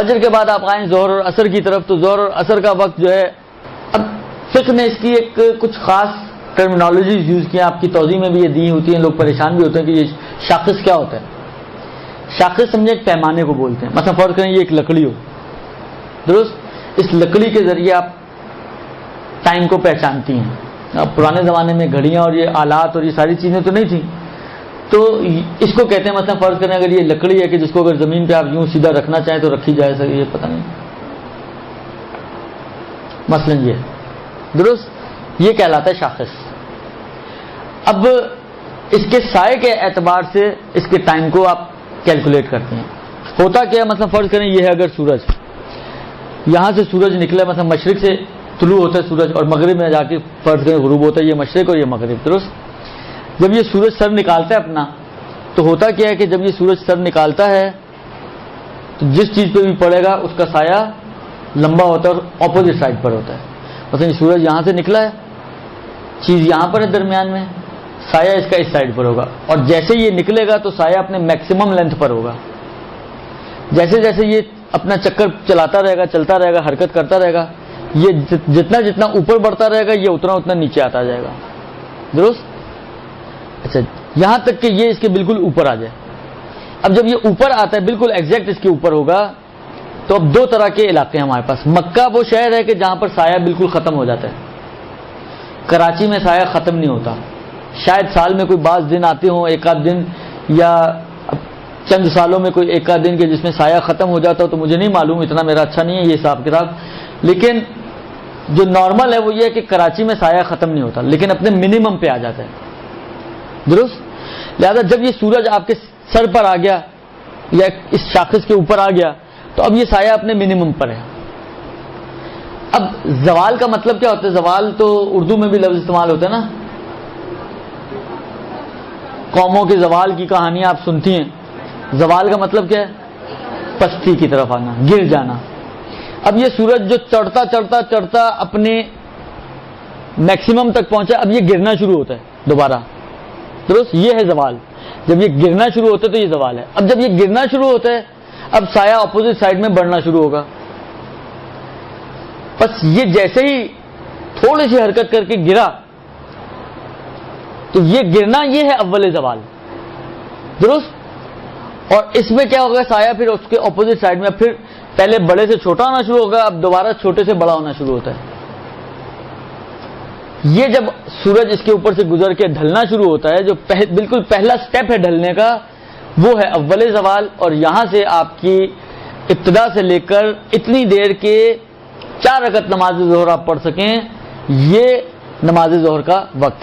فجر کے بعد آپ آئیں ظہر اور عصر کی طرف، تو ظہر اور عصر کا وقت جو ہے، اب فقہ نے اس کی ایک کچھ خاص ٹرمینالوجیز یوز کی ہیں، آپ کی توضیح میں بھی یہ دی ہوتی ہیں، لوگ پریشان بھی ہوتے ہیں کہ یہ شاخص کیا ہوتا ہے۔ شاخص سمجھے ایک پیمانے کو بولتے ہیں، مثلا فرض کریں یہ ایک لکڑی ہو، درست، اس لکڑی کے ذریعے آپ ٹائم کو پہچانتی ہیں۔ اب پرانے زمانے میں گھڑیاں اور یہ آلات اور یہ ساری چیزیں تو نہیں تھیں، تو اس کو کہتے ہیں، مثلا فرض کریں اگر یہ لکڑی ہے کہ جس کو اگر زمین پہ آپ یوں سیدھا رکھنا چاہیں تو رکھی جائے سکے، یہ پتہ نہیں، مثلا یہ درست، یہ کہلاتا ہے شاخص۔ اب اس کے سائے کے اعتبار سے اس کے ٹائم کو آپ کیلکولیٹ کرتے ہیں۔ ہوتا کیا ہے، مثلا فرض کریں یہ ہے اگر سورج، یہاں سے سورج نکلا، مثلا مشرق سے طلوع ہوتا ہے سورج اور مغرب میں جا کے فرض کریں غروب ہوتا ہے، یہ مشرق اور یہ مغرب، درست۔ جب یہ سورج سر نکالتا ہے اپنا، تو ہوتا کیا ہے کہ جب یہ سورج سر نکالتا ہے تو جس چیز پہ بھی پڑے گا اس کا سایہ لمبا ہوتا ہے اور اپوزٹ سائڈ پر ہوتا ہے۔ مثلا یہ سورج یہاں سے نکلا ہے، چیز یہاں پر ہے درمیان میں، سایہ اس کا اس سائڈ پر ہوگا، اور جیسے یہ نکلے گا تو سایہ اپنے میکسیمم لینتھ پر ہوگا۔ جیسے جیسے یہ اپنا چکر چلاتا رہے گا، چلتا رہے گا، حرکت کرتا رہے گا، یہ جتنا جتنا اوپر بڑھتا رہے گا یہ اتنا اتنا نیچے آتا جائے گا، درست۔ اچھا، یہاں تک کہ یہ اس کے بالکل اوپر آ جائے۔ اب جب یہ اوپر آتا ہے، بالکل ایگزیکٹ اس کے اوپر ہوگا، تو اب دو طرح کے علاقے ہیں ہمارے پاس۔ مکہ وہ شہر ہے کہ جہاں پر سایہ بالکل ختم ہو جاتا ہے، کراچی میں سایہ ختم نہیں ہوتا، شاید سال میں کوئی بعض دن آتے ہوں، ایک آدھ دن، یا چند سالوں میں کوئی ایک آدھ دن کے جس میں سایہ ختم ہو جاتا ہو، تو مجھے نہیں معلوم، اتنا میرا اچھا نہیں ہے یہ حساب کتاب، لیکن جو نارمل ہے وہ یہ ہے کہ کراچی میں سایہ ختم نہیں ہوتا لیکن اپنے منیمم پہ آ جاتا ہے، درست۔ لہذا جب یہ سورج آپ کے سر پر آ گیا یا اس شاخص کے اوپر آ گیا تو اب یہ سایہ اپنے منیمم پر ہے۔ اب زوال کا مطلب کیا ہوتا ہے؟ زوال تو اردو میں بھی لفظ استعمال ہوتا ہے نا، قوموں کے زوال کی کہانیاں آپ سنتی ہیں۔ زوال کا مطلب کیا ہے؟ پستی کی طرف آنا، گر جانا۔ اب یہ سورج جو چڑھتا چڑھتا چڑھتا اپنے میکسیمم تک پہنچا، اب یہ گرنا شروع ہوتا ہے دوبارہ، درست، یہ ہے زوال۔ جب یہ گرنا شروع ہوتا ہے تو یہ زوال ہے۔ اب جب یہ گرنا شروع ہوتا ہے، اب سایہ اپوزٹ سائڈ میں بڑھنا شروع ہوگا۔ بس یہ جیسے ہی تھوڑی سی حرکت کر کے گرا، تو یہ گرنا یہ ہے اول زوال، درست۔ اور اس میں کیا ہوگا؟ سایہ پھر اس کے اپوزٹ سائڈ میں پھر پہلے بڑے سے چھوٹا ہونا شروع ہوگا، اب دوبارہ چھوٹے سے بڑا ہونا شروع ہوتا ہے۔ یہ جب سورج اس کے اوپر سے گزر کے ڈھلنا شروع ہوتا ہے، جو بالکل پہلا سٹیپ ہے ڈھلنے کا، وہ ہے اول زوال، اور یہاں سے آپ کی ابتدا سے لے کر اتنی دیر کے 4 رکعت نماز ظہر آپ پڑھ سکیں، یہ نماز ظہر کا وقت ہے۔